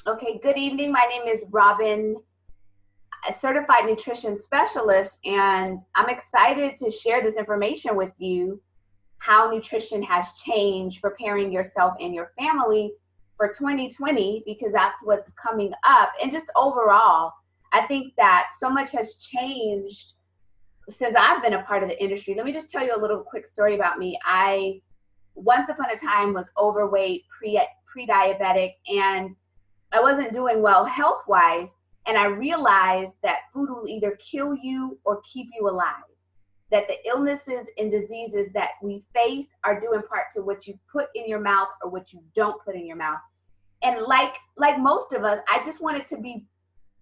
Okay, good evening. My name is Robin, a certified nutrition specialist, and I'm excited to share this information with you how nutrition has changed preparing yourself and your family for 2020 because that's what's coming up. And just overall, I think that so much has changed since I've been a part of the industry. Let me just tell you a little quick story about me. I once upon a time was overweight, pre-diabetic, and I wasn't doing well health wise. And I realized that food will either kill you or keep you alive. That the illnesses and diseases that we face are due in part to what you put in your mouth or what you don't put in your mouth. And like most of us, I just wanted to be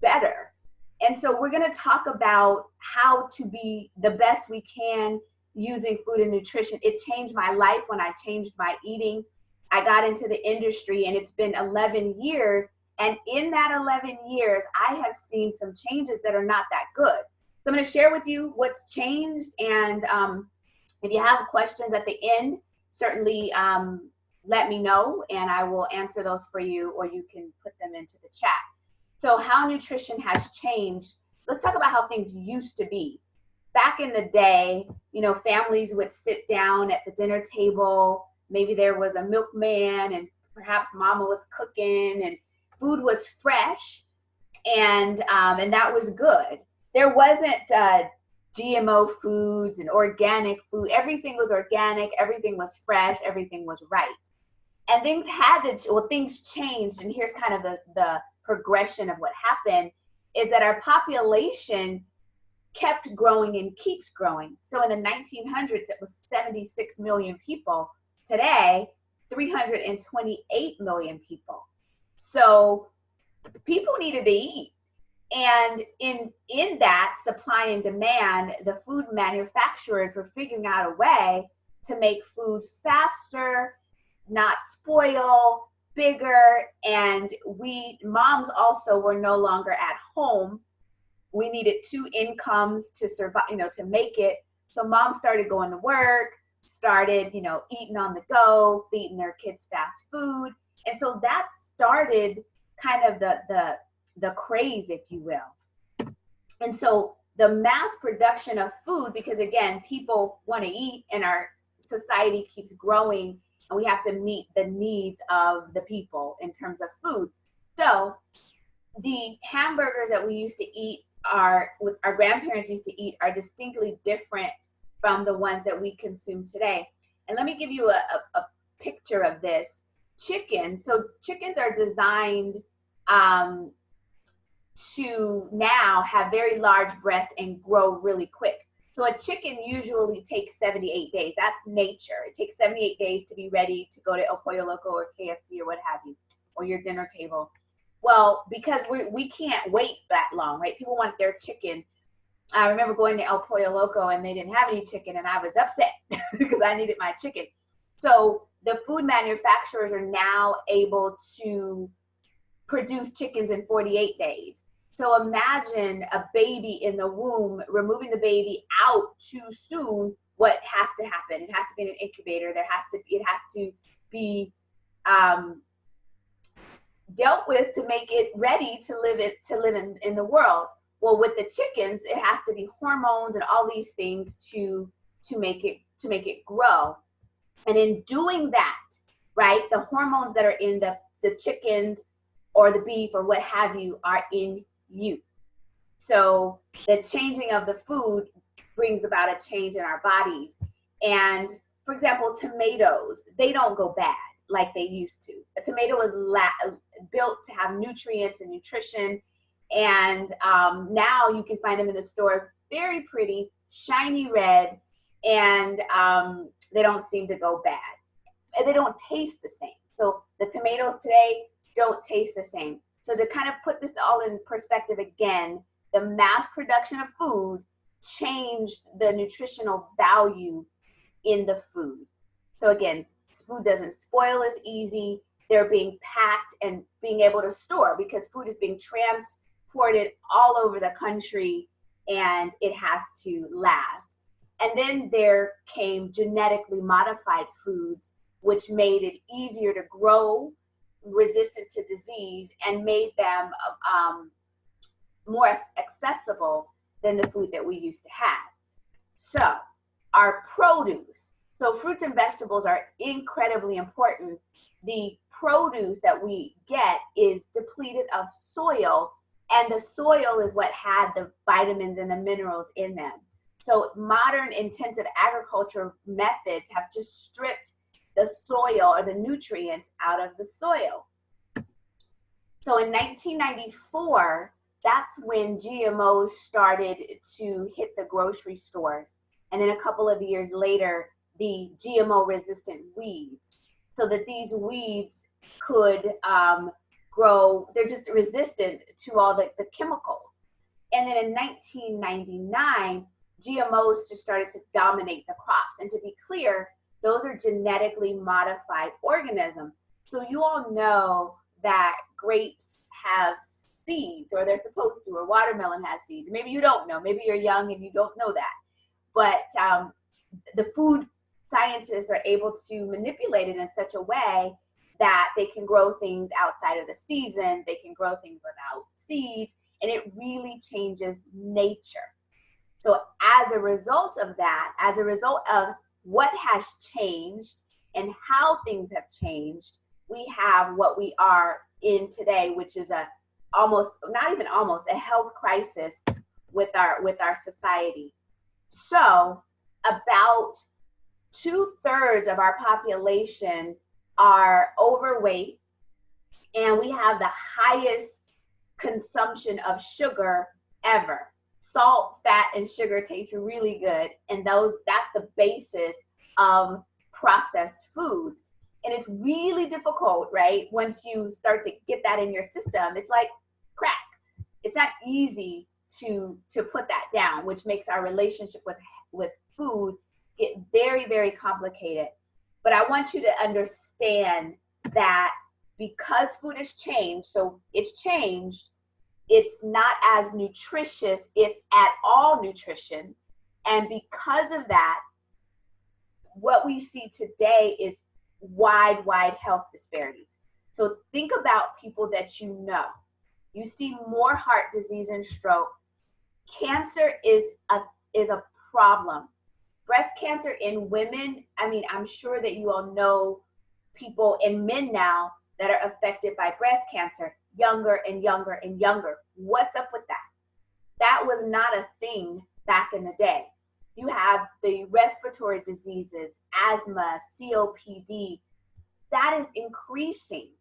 better. And so we're going to talk about how to be the best we can using food and nutrition. It changed my life when I changed my eating. I got into the industry and it's been 11 years. And in that 11 years, I have seen some changes that are not that good. So I'm going to share with you what's changed. And if you have questions at the end, certainly let me know and I will answer those for you, or you can put them into the chat. So how nutrition has changed. Let's talk about how things used to be. Back in the day, families would sit down at the dinner table. Maybe there was a milkman and perhaps mama was cooking and food was fresh and that was good. There wasn't GMO foods and organic food. Everything was organic. Everything was fresh. Everything was right. And things changed. And here's kind of the progression of what happened is that our population kept growing and keeps growing. So in the 1900s, it was 76 million people. Today, 328 million people. So people needed to eat. And in that supply and demand, the food manufacturers were figuring out a way to make food faster, not spoil, bigger. And moms also were no longer at home. We needed two incomes to survive, to make it. So moms started going to work, started, eating on the go, feeding their kids fast food. And so that started kind of the craze, if you will. And so the mass production of food, because again, people want to eat and our society keeps growing and we have to meet the needs of the people in terms of food. So the hamburgers that we used to eat our grandparents used to eat are distinctly different from the ones that we consume today. And let me give you a picture of this. Chickens are designed to now have very large breasts and grow really quick. So a chicken usually takes 78 days. That's nature. It takes 78 days to be ready to go to El Pollo Loco or KFC or what have you, or your dinner table. Well, because we can't wait that long, right? People want their chicken. I remember going to El Pollo Loco and they didn't have any chicken and I was upset because I needed my chicken. So the food manufacturers are now able to produce chickens in 48 days. So imagine a baby in the womb, removing the baby out too soon. What has to happen? It has to be in an incubator. It has to be dealt with to make it ready to live in the world. Well, with the chickens, it has to be hormones and all these things to make it grow. And in doing that, right, the hormones that are in the chickens or the beef or what have you are in you. So the changing of the food brings about a change in our bodies. And for example, tomatoes, they don't go bad like they used to. A tomato is built to have nutrients and nutrition. And now you can find them in the store, very pretty, shiny red, and they don't seem to go bad. And they don't taste the same. So the tomatoes today don't taste the same. So to kind of put this all in perspective again, the mass production of food changed the nutritional value in the food. So again, food doesn't spoil as easy. They're being packed and being able to store because food is being transported all over the country and it has to last. And then there came genetically modified foods, which made it easier to grow resistant to disease and made them more accessible than the food that we used to have. So our produce, so fruits and vegetables are incredibly important. The produce that we get is depleted of soil, and the soil is what had the vitamins and the minerals in them. So modern intensive agriculture methods have just stripped the soil or the nutrients out of the soil. So in 1994, that's when GMOs started to hit the grocery stores. And then a couple of years later, the GMO resistant weeds, so that these weeds could grow, they're just resistant to all the chemicals. And then in 1999, GMOs just started to dominate the crops. And to be clear, those are genetically modified organisms. So you all know that grapes have seeds, or they're supposed to, or watermelon has seeds. Maybe you don't know. Maybe you're young and you don't know that. But the food scientists are able to manipulate it in such a way that they can grow things outside of the season. They can grow things without seeds, and it really changes nature. So as a result of that, as a result of what has changed and how things have changed, we have what we are in today, which is a almost, not even almost, a health crisis with our society. So about 2/3 of our population are overweight, and we have the highest consumption of sugar ever. Salt, fat, and sugar taste really good, and that's the basis of processed foods. And it's really difficult, right? Once you start to get that in your system, it's like crack. It's not easy to put that down, which makes our relationship with food get very, very complicated. But I want you to understand that because food has changed, so it's changed, it's not as nutritious, if at all nutrition. And because of that, what we see today is wide health disparities. So think about people that you know. You see more heart disease and stroke. Cancer is a problem. Breast cancer in women, I mean, I'm sure that you all know people and men now that are affected by breast cancer, younger and younger and younger. What's up with that? That was not a thing back in the day. You have the respiratory diseases, asthma, COPD. That is increasing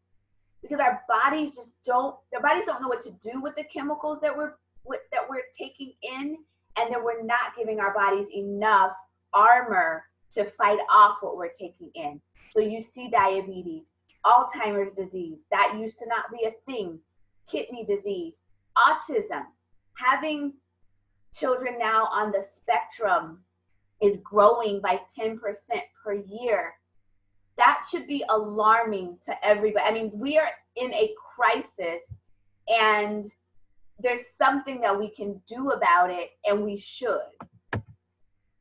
because our bodies don't know what to do with the chemicals that we're taking in, and then we're not giving our bodies enough armor to fight off what we're taking in. So you see diabetes, Alzheimer's disease, that used to not be a thing, kidney disease, autism. Having children now on the spectrum is growing by 10% per year. That should be alarming to everybody. I mean, we are in a crisis, and there's something that we can do about it, and we should.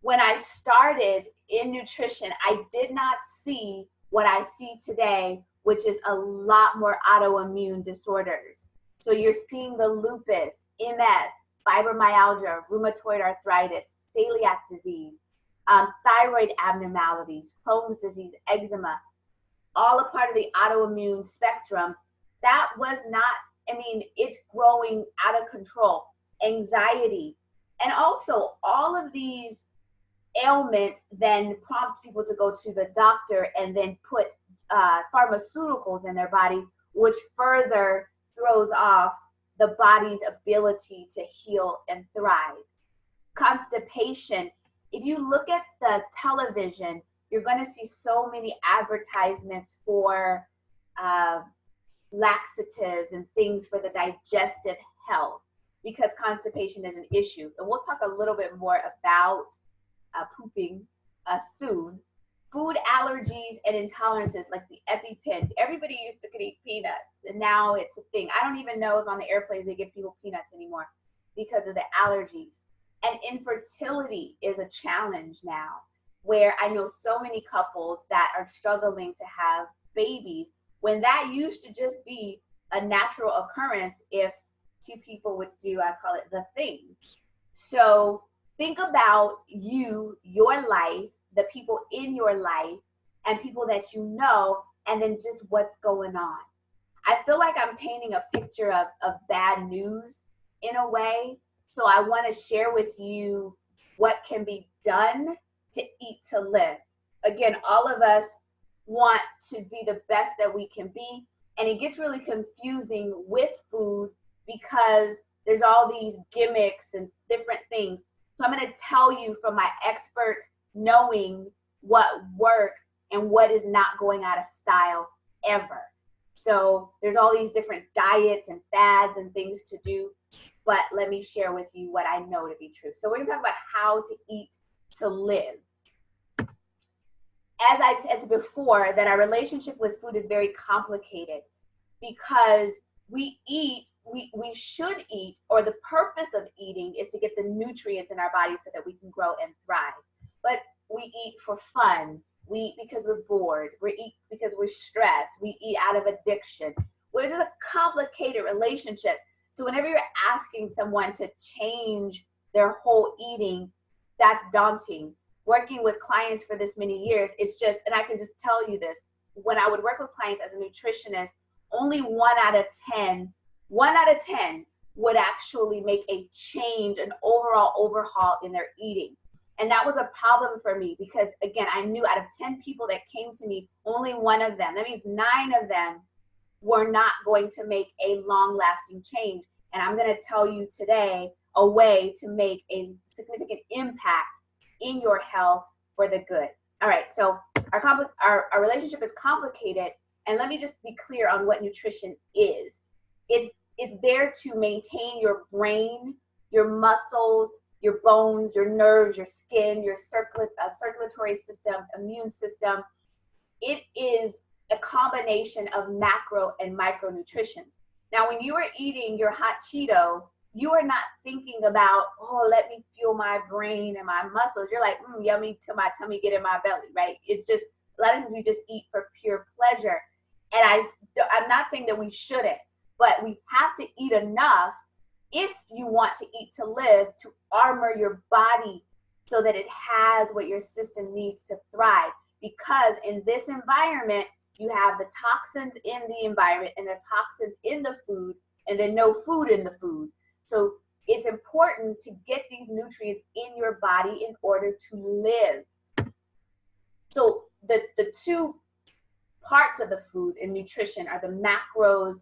When I started in nutrition, I did not see what I see today, which is a lot more autoimmune disorders. So you're seeing the lupus, MS, fibromyalgia, rheumatoid arthritis, celiac disease, thyroid abnormalities, Crohn's disease, eczema, all a part of the autoimmune spectrum. That was not, I mean, it's growing out of control. Anxiety, and also all of these ailments then prompt people to go to the doctor and then put pharmaceuticals in their body, which further throws off the body's ability to heal and thrive. Constipation. If you look at the television, you're going to see so many advertisements for laxatives and things for the digestive health, because constipation is an issue. And we'll talk a little bit more about pooping soon. Food allergies and intolerances like the EpiPen. Everybody used to eat peanuts, and now it's a thing. I don't even know if on the airplanes they give people peanuts anymore because of the allergies. And infertility is a challenge now, where I know so many couples that are struggling to have babies when that used to just be a natural occurrence if two people would do, I call it the thing. So think about you, your life, the people in your life, and people that you know, and then just what's going on. I feel like I'm painting a picture of bad news in a way. So I want to share with you what can be done to eat to live. Again, all of us want to be the best that we can be. And it gets really confusing with food because there's all these gimmicks and different things. So I'm going to tell you from my expert knowing what works and what is not going out of style ever. So there's all these different diets and fads and things to do, but let me share with you what I know to be true. So we're going to talk about how to eat to live. As I said before, that our relationship with food is very complicated because we eat, we should eat, or the purpose of eating is to get the nutrients in our body so that we can grow and thrive. But we eat for fun. We eat because we're bored. We eat because we're stressed. We eat out of addiction. Well, it's a complicated relationship. So whenever you're asking someone to change their whole eating, that's daunting. Working with clients for this many years, it's just, and I can just tell you this, when I would work with clients as a nutritionist, only 1 out of 10 would actually make a change, an overall overhaul in their eating. And that was a problem for me because, again, I knew out of 10 people that came to me, only 1 of them, that means 9 of them were not going to make a long-lasting change. And I'm going to tell you today a way to make a significant impact in your health for the good. All right, so our relationship is complicated, and let me just be clear on what nutrition is. It's there to maintain your brain, your muscles, your bones, your nerves, your skin, your circulatory system, immune system. It is a combination of macro and micronutrients. Now, when you are eating your hot Cheeto, you are not thinking about, oh, let me fuel my brain and my muscles. You're like, yummy till my tummy get in my belly, right? It's just, a lot of times we just eat for pure pleasure. And I'm not saying that we shouldn't, but we have to eat enough if you want to eat to live, to armor your body so that it has what your system needs to thrive. Because in this environment, you have the toxins in the environment and the toxins in the food, and then no food in the food. So it's important to get these nutrients in your body in order to live. So the 2 parts of the food in nutrition are the macros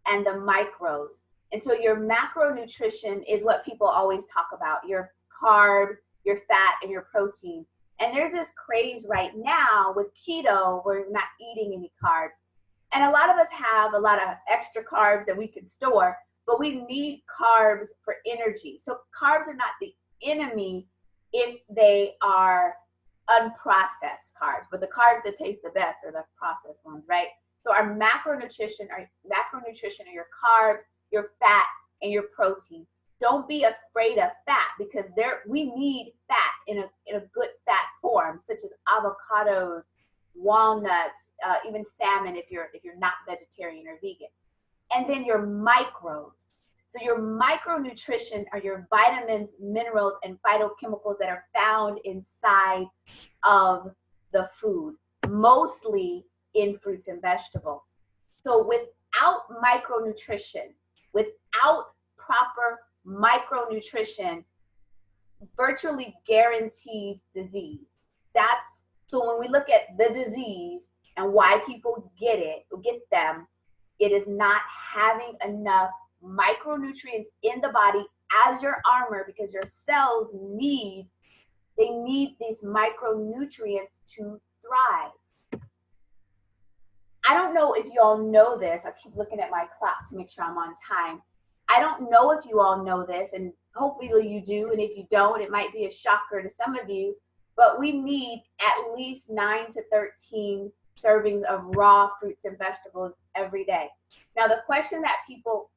and the micros. And so your macronutrition is what people always talk about, your carbs, your fat, and your protein. And there's this craze right now with keto, we're not eating any carbs. And a lot of us have a lot of extra carbs that we can store, but we need carbs for energy. So carbs are not the enemy if they are unprocessed carbs, but the carbs that taste the best are the processed ones, right? So our macronutrition are your carbs, your fat, and your protein. Don't be afraid of fat because we need fat in a good fat form, such as avocados, walnuts, even salmon if you're not vegetarian or vegan. And then your micros. So your micronutrition are your vitamins, minerals, and phytochemicals that are found inside of the food, mostly in fruits and vegetables. So without micronutrition, without proper micronutrition, virtually guarantees disease. So when we look at the disease and why people get them, it is not having enough micronutrients in the body as your armor, because your cells need these micronutrients to thrive. I don't know if you all know this. I keep looking at my clock to make sure I'm on time. I don't know if you all know this, and hopefully you do, and if you don't, it might be a shocker to some of you, but we need at least 9 to 13 servings of raw fruits and vegetables every day. Now, the question that people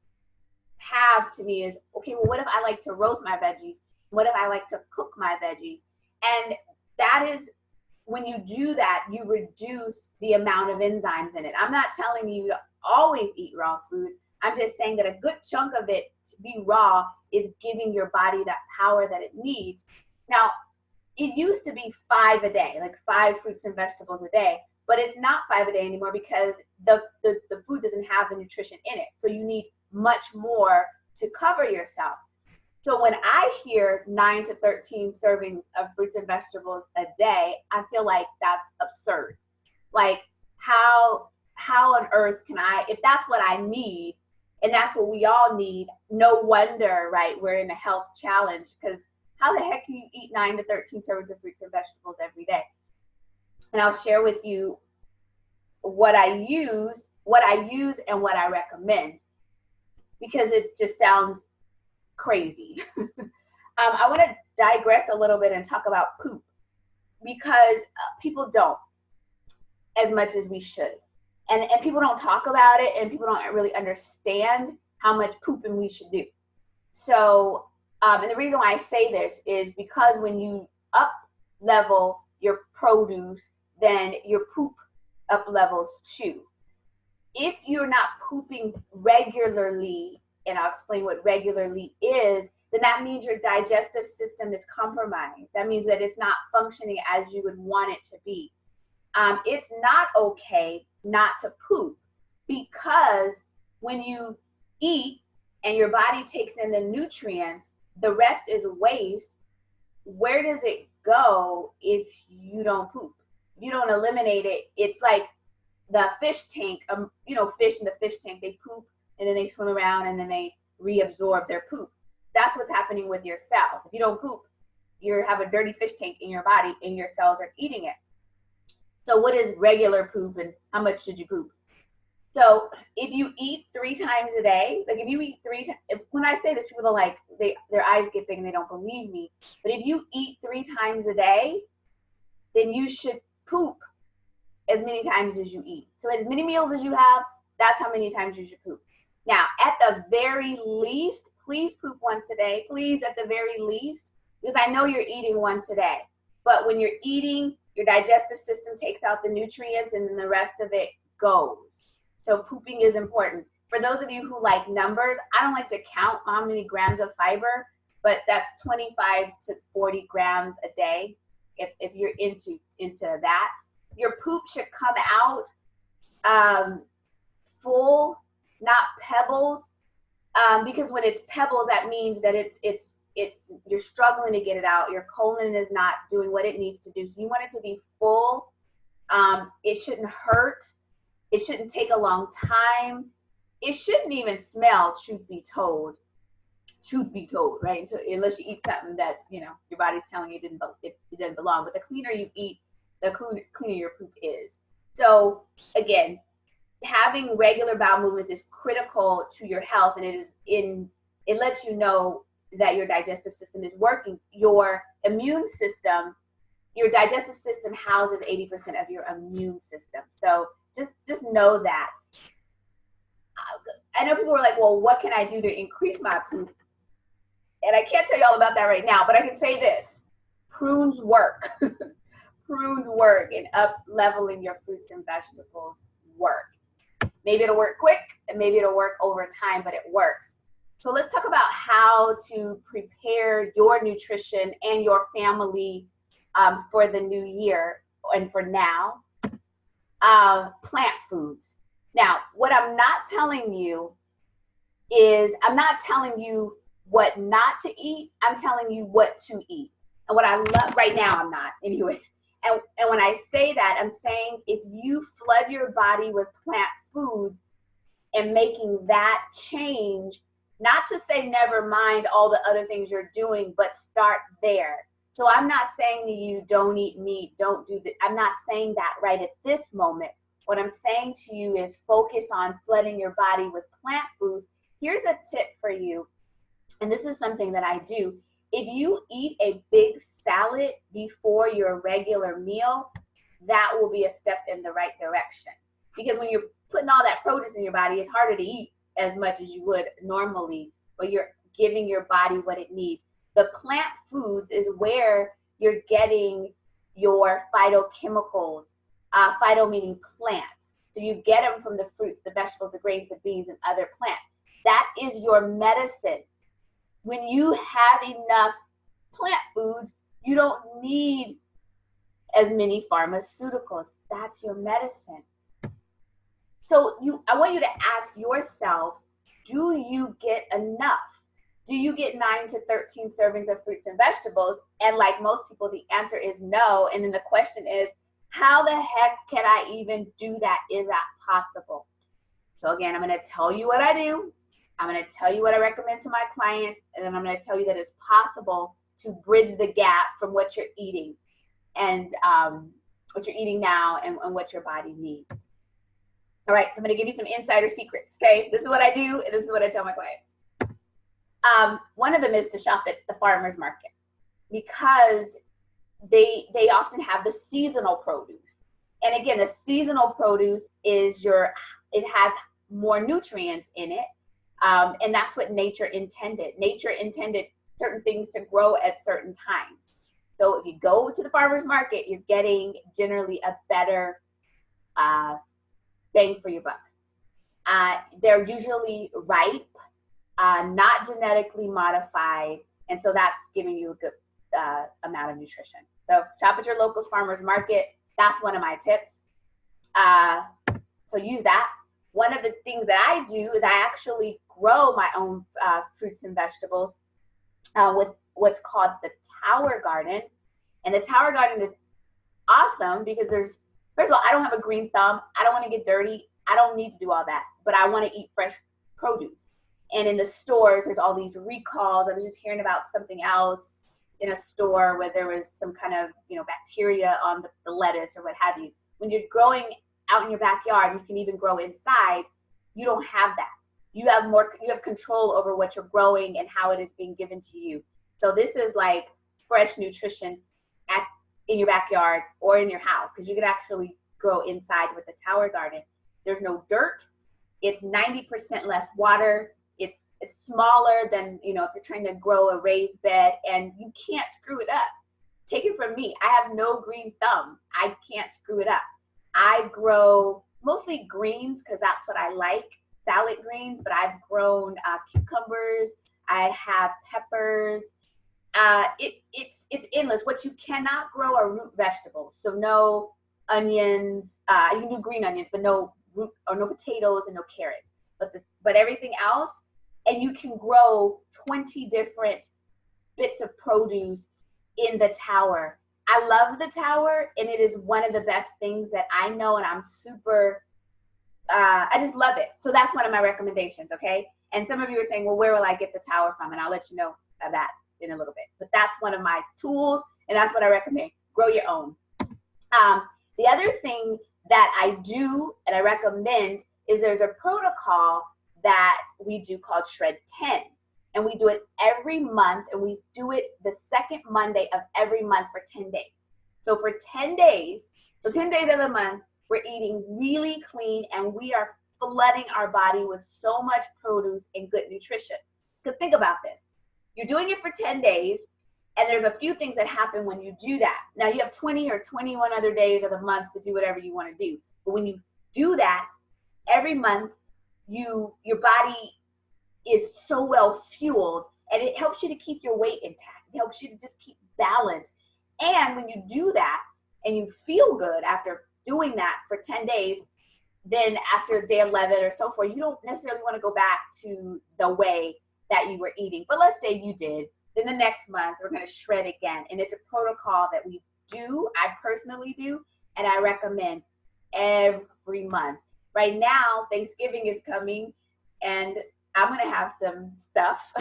have to me is, okay, well, what if I like to roast my veggies? What if I like to cook my veggies? And that is when you do that, you reduce the amount of enzymes in it. I'm not telling you to always eat raw food. I'm just saying that a good chunk of it to be raw is giving your body that power that it needs. Now, it used to be 5 a day, like 5 fruits and vegetables a day, but it's not 5 a day anymore because the food doesn't have the nutrition in it. So you need much more to cover yourself. So when I hear 9 to 13 servings of fruits and vegetables a day, I feel like that's absurd. Like how on earth can I, if that's what I need, and that's what we all need, no wonder, right, we're in a health challenge, because how the heck can you eat 9 to 13 servings of fruits and vegetables every day? And I'll share with you what I use and what I recommend, because it just sounds crazy. I want to digress a little bit and talk about poop, because people don't as much as we should. And people don't talk about it, and people don't really understand how much pooping we should do. So, and the reason why I say this is because when you up level your produce, then your poop up levels too. If you're not pooping regularly, and I'll explain what regularly is, then that means your digestive system is compromised. That means that it's not functioning as you would want it to be. It's not okay not to poop, because when you eat and your body takes in the nutrients, the rest is waste. Where does it go if you don't poop? If you don't eliminate it, it's like the fish tank, fish in the fish tank, they poop and then they swim around and then they reabsorb their poop. That's what's happening with your cells. If you don't poop, you have a dirty fish tank in your body and your cells are eating it. So what is regular poop and how much should you poop? So if you eat 3 times a day, like if you eat when I say this, people are like, their eyes get big and they don't believe me. But if you eat 3 times a day, then you should poop as many times as you eat. So as many meals as you have, that's how many times you should poop. Now, at the very least, please poop once a day. Please, at the very least, because I know you're eating once a day. But when you're eating, your digestive system takes out the nutrients and then the rest of it goes. So pooping is important. For those of you who like numbers, I don't like to count how many grams of fiber, but that's 25 to 40 grams a day if you're into that. Your poop should come out full, not pebbles, because when it's pebbles, that means that it's you're struggling to get it out. Your colon is not doing what it needs to do. So you want it to be full. It shouldn't hurt. It shouldn't take a long time. It shouldn't even smell, truth be told, right? Unless you eat something that's, your body's telling you it doesn't belong. But the cleaner you eat, the cleaner your poop is. So again, having regular bowel movements is critical to your health, and it lets you know that your digestive system is working. Your immune system, your digestive system houses 80% of your immune system. So just know that. I know people are like, well, what can I do to increase my poop? And I can't tell you all about that right now, but I can say this: prunes work. Prunes work, and up leveling your fruits and vegetables work. Maybe it'll work quick, and maybe it'll work over time, but it works. So let's talk about how to prepare your nutrition and your family for the new year and for now. Plant foods. Now, what I'm not telling you is, I'm not telling you what not to eat. I'm telling you what to eat. And what I love right now, I'm not anyways. And when I say that, I'm saying if you flood your body with plant foods and making that change, not to say never mind all the other things you're doing, but start there. So I'm not saying to you, don't eat meat, don't do that. I'm not saying that right at this moment. What I'm saying to you is focus on flooding your body with plant foods. Here's a tip for you, and this is something that I do. If you eat a big salad before your regular meal, that will be a step in the right direction. Because when you're putting all that produce in your body, it's harder to eat as much as you would normally, but you're giving your body what it needs. The plant foods is where you're getting your phytochemicals, phyto meaning plants. So you get them from the fruits, the vegetables, the grains, the beans, and other plants. That is your medicine. When you have enough plant foods, you don't need as many pharmaceuticals. That's your medicine. So I want you to ask yourself, do you get enough? Do you get 9 to 13 servings of fruits and vegetables? And like most people, the answer is no. And then the question is, how the heck can I even do that? Is that possible? So again, I'm going to tell you what I do. I'm going to tell you what I recommend to my clients. And then I'm going to tell you that it's possible to bridge the gap from what you're eating and what you're eating now and what your body needs. All right, so I'm going to give you some insider secrets, okay? This is what I do, and this is what I tell my clients. One of them is to shop at the farmer's market because they often have the seasonal produce. And again, the seasonal produce is it has more nutrients in it, and that's what nature intended. Nature intended certain things to grow at certain times. So if you go to the farmer's market, you're getting generally a better bang for your buck. They're usually ripe, not genetically modified, and so that's giving you a good amount of nutrition. So shop at your local farmer's market. That's one of my tips. So use that. One of the things that I do is I actually grow my own fruits and vegetables with what's called the tower garden. And the tower garden is awesome because first of all, I don't have a green thumb. I don't want to get dirty. I don't need to do all that, but I want to eat fresh produce. And in the stores, there's all these recalls. I was just hearing about something else in a store where there was some kind of, bacteria on the lettuce or what have you. When you're growing out in your backyard, you can even grow inside, you don't have that. You have control over what you're growing and how it is being given to you. So this is like fresh nutrition in your backyard or in your house, because you can actually grow inside with the tower garden. There's no dirt. It's 90% less water. It's smaller than, if you're trying to grow a raised bed, and you can't screw it up. Take it from me. I have no green thumb. I can't screw it up. I grow mostly greens because that's what I like, salad greens, but I've grown cucumbers. I have peppers. It's endless. What you cannot grow are root vegetables. So no onions. You can do green onions, but no root or no potatoes and no carrots. But everything else, and you can grow 20 different bits of produce in the tower. I love the tower, and it is one of the best things that I know, and I'm super, I just love it. So that's one of my recommendations, okay? And some of you are saying, well, where will I get the tower from? And I'll let you know that in a little bit. But that's one of my tools, and that's what I recommend. Grow your own. The other thing that I do and I recommend is there's a protocol that we do called Shred 10. And we do it every month, and we do it the second Monday of every month for 10 days. So for 10 days, so 10 days of the month, we're eating really clean, and we are flooding our body with so much produce and good nutrition. Because think about this. You're doing it for 10 days, and there's a few things that happen when you do that. Now, you have 20 or 21 other days of the month to do whatever you want to do. But when you do that, every month, your body is so well fueled, and it helps you to keep your weight intact. It helps you to just keep balance. And when you do that and you feel good after doing that for 10 days, then after day 11 or so forth, you don't necessarily want to go back to the way that you were eating. But let's say you did. Then the next month, we're going to shred again. And it's a protocol that we do, I personally do, and I recommend every month. Right now, Thanksgiving is coming, and I'm going to have some stuff.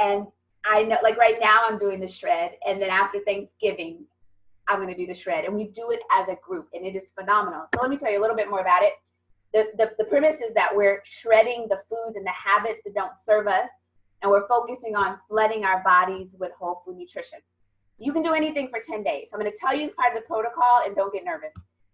And I know, like right now, I'm doing the shred. And then after Thanksgiving, I'm going to do the shred. And we do it as a group, and it is phenomenal. So let me tell you a little bit more about it. The premise is that we're shredding the foods and the habits that don't serve us, and we're focusing on flooding our bodies with whole food nutrition. You can do anything for 10 days. So I'm going to tell you part of the protocol, and don't get nervous.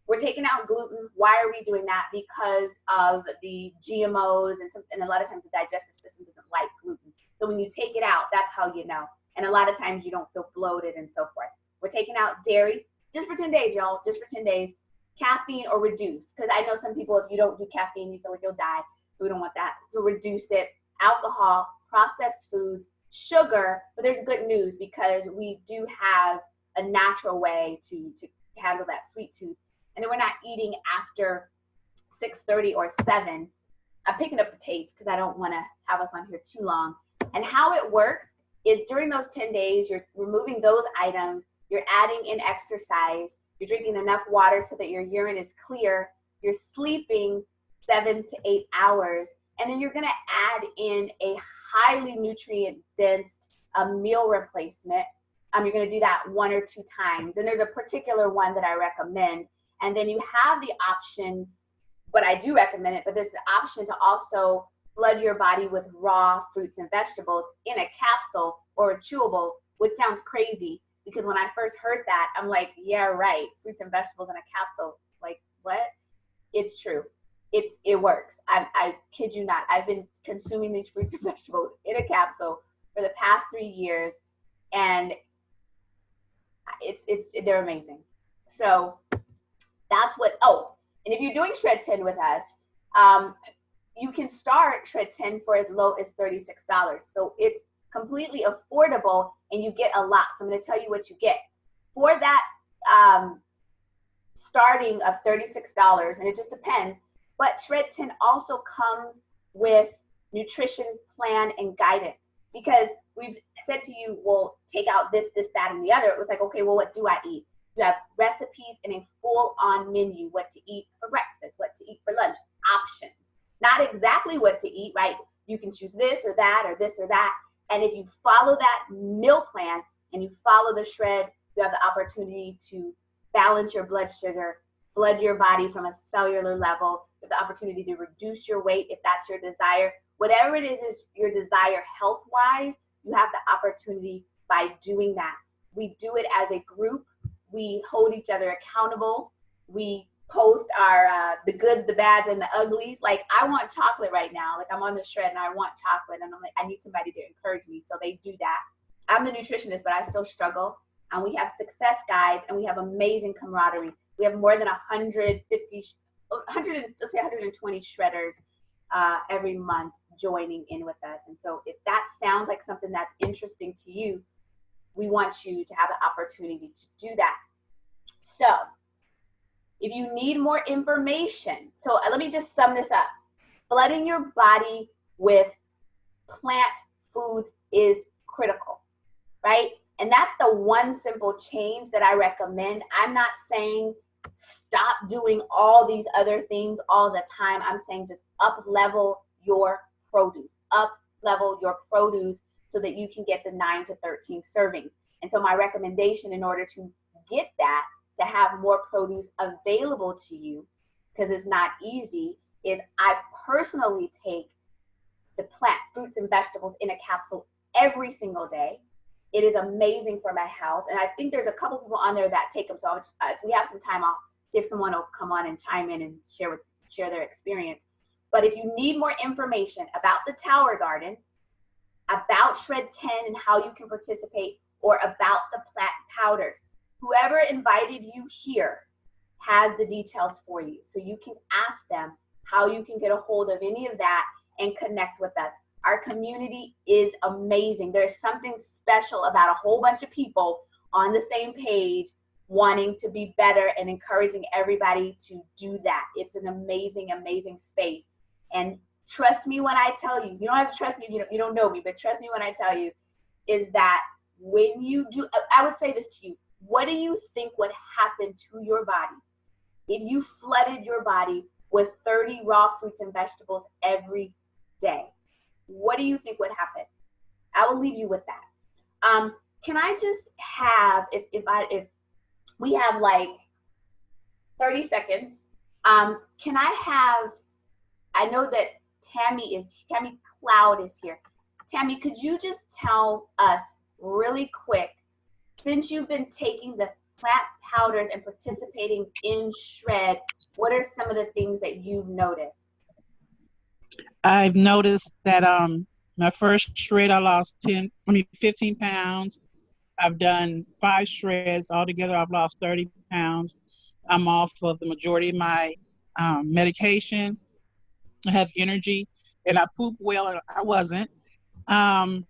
We're taking out gluten. Why are we doing that? Because of the GMOs, and a lot of times the digestive system doesn't like gluten. So when you take it out, that's how you know. And a lot of times you don't feel bloated and so forth. We're taking out dairy, just for 10 days, y'all, just for 10 days, caffeine or reduce. Because I know some people, if you don't do caffeine, you feel like you'll die. So we don't want that. So reduce it. Alcohol, processed foods, sugar. But there's good news because we do have a natural way to handle that sweet tooth. And then we're not eating after 6:30 or 7. I'm picking up the pace because I don't want to have us on here too long. And how it works is during those 10 days, you're removing those items, you're adding in exercise, you're drinking enough water so that your urine is clear, you're sleeping 7 to 8 hours, and then you're going to add in a highly nutrient-dense meal replacement. You're going to do that 1 or 2 times. And there's a particular one that I recommend. And then you have the option, but I do recommend it, but there's the option to also flood your body with raw fruits and vegetables in a capsule or a chewable, which sounds crazy because when I first heard that, I'm like, yeah, right, fruits and vegetables in a capsule. Like, what? It's true. It works. I kid you not. I've been consuming these fruits and vegetables in a capsule for the past 3 years, and they're amazing. So that's what, and if you're doing Shred 10 with us, you can start Shred 10 for as low as $36. So it's completely affordable and you get a lot. So I'm going to tell you what you get. For that starting of $36, and it just depends, but Shred 10 also comes with nutrition plan and guidance, because we've said to you, well, take out this, that, and the other. It was like, okay, well, what do I eat? You have recipes and a full-on menu, what to eat for breakfast, what to eat for lunch, options. Not exactly what to eat, right? You can choose this or that or this or that. And if you follow that meal plan and you follow the Shred, you have the opportunity to balance your blood sugar, flood your body from a cellular level. You have the opportunity to reduce your weight if that's your desire. Whatever it is your desire health-wise, you have the opportunity by doing that. We do it as a group. We hold each other accountable. We post our the goods, the bads, and the uglies. Like, I want chocolate right now. Like, I'm on the Shred and I want chocolate, and I'm like, I need somebody to encourage me. So they do that. I'm the nutritionist, but I still struggle. And we have success guides, and we have amazing camaraderie. We have more than 120 shredders every month joining in with us. And so if that sounds like something that's interesting to you, we want you to have the opportunity to do that. So if you need more information, so let me just sum this up. Flooding your body with plant foods is critical, right? And that's the one simple change that I recommend. I'm not saying stop doing all these other things all the time. I'm saying just up level your produce, so that you can get the 9 to 13 servings. And so my recommendation in order to get that, to have more produce available to you, because it's not easy, is I personally take the plant fruits and vegetables in a capsule every single day. It is amazing for my health. And I think there's a couple people on there that take them. So if we have some time, I'll see if someone will come on and chime in and share their experience. But if you need more information about the Tower Garden, about Shred 10 and how you can participate, or about the plant powders, whoever invited you here has the details for you. So you can ask them how you can get a hold of any of that and connect with us. Our community is amazing. There's something special about a whole bunch of people on the same page wanting to be better and encouraging everybody to do that. It's an amazing, amazing space. And trust me when I tell you, you don't have to trust me if you don't know me, but trust me when I tell you, is that when you do, I would say this to you, what do you think would happen to your body if you flooded your body with 30 raw fruits and vegetables every day? What do you think would happen? I will leave you with that. Can I just have, if we have like 30 seconds, can I have, I know that Tammy Cloud is here. Tammy, could you just tell us really quick, since you've been taking the plant powders and participating in Shred, what are some of the things that you've noticed? I've noticed that my first Shred I lost 15 pounds. I've done 5 shreds. Altogether, I've lost 30 pounds. I'm off of the majority of my medication. I have energy, and I poop well, and I wasn't. Um,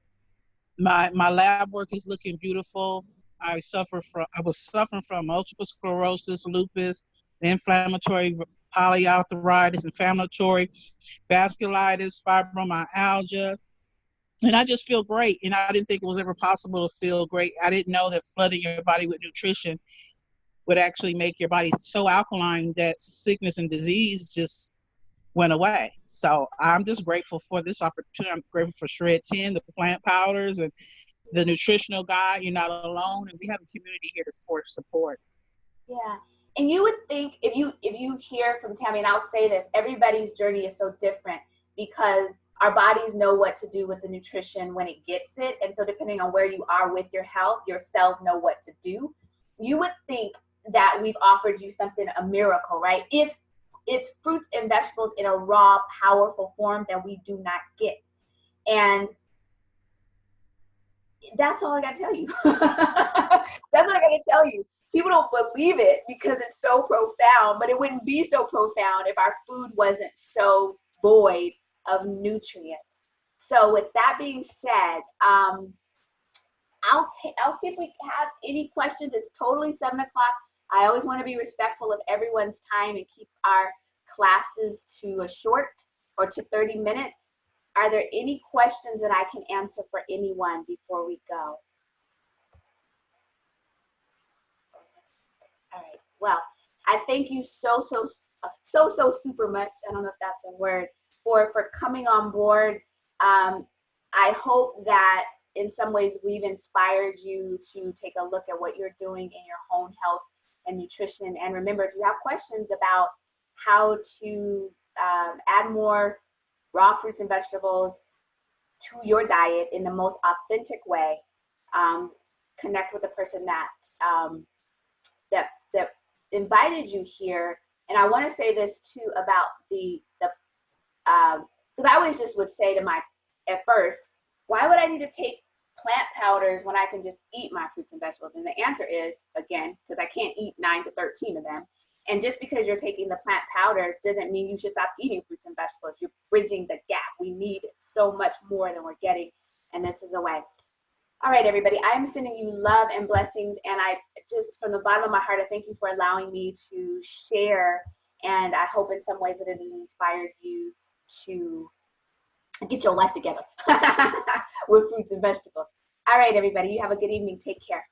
my lab work is looking beautiful. I was suffering from multiple sclerosis, lupus, inflammatory polyarthritis, inflammatory vasculitis, fibromyalgia, and I just feel great. And I didn't think it was ever possible to feel great. I didn't know that flooding your body with nutrition would actually make your body so alkaline that sickness and disease just went away. So I'm just grateful for this opportunity. I'm grateful for Shred 10, the plant powders, and the nutritional guide. You're not alone, and we have a community here for support. Yeah. And you would think if you hear from Tammy, and I'll say this, everybody's journey is so different because our bodies know what to do with the nutrition when it gets it. And so depending on where you are with your health, your cells know what to do. You would think that we've offered you something, a miracle, right? It's fruits and vegetables in a raw, powerful form that we do not get. And that's all I got to tell you. That's what I got to tell you. People don't believe it because it's so profound, but it wouldn't be so profound if our food wasn't so void of nutrients. So with that being said, I'll see if we have any questions. It's totally 7 o'clock. I always want to be respectful of everyone's time and keep our classes to a short or to 30 minutes. Are there any questions that I can answer for anyone before we go? All right. Well, I thank you so super much. I don't know if that's a word for coming on board. I hope that in some ways we've inspired you to take a look at what you're doing in your own health and nutrition. And remember, if you have questions about how to add more raw fruits and vegetables to your diet in the most authentic way, connect with the person that that invited you here. And I want to say this too about the because I always just would say to at first, why would I need to take plant powders when I can just eat my fruits and vegetables? And the answer is, again, because I can't eat 9 to 13 of them. And just because you're taking the plant powders doesn't mean you should stop eating fruits and vegetables. You're bridging the gap. We need so much more than we're getting, and this is a way. All right, everybody, I am sending you love and blessings, and I just, from the bottom of my heart, I thank you for allowing me to share, and I hope in some ways that it has inspired you to get your life together with fruits and vegetables. All right, everybody, you have a good evening. Take care.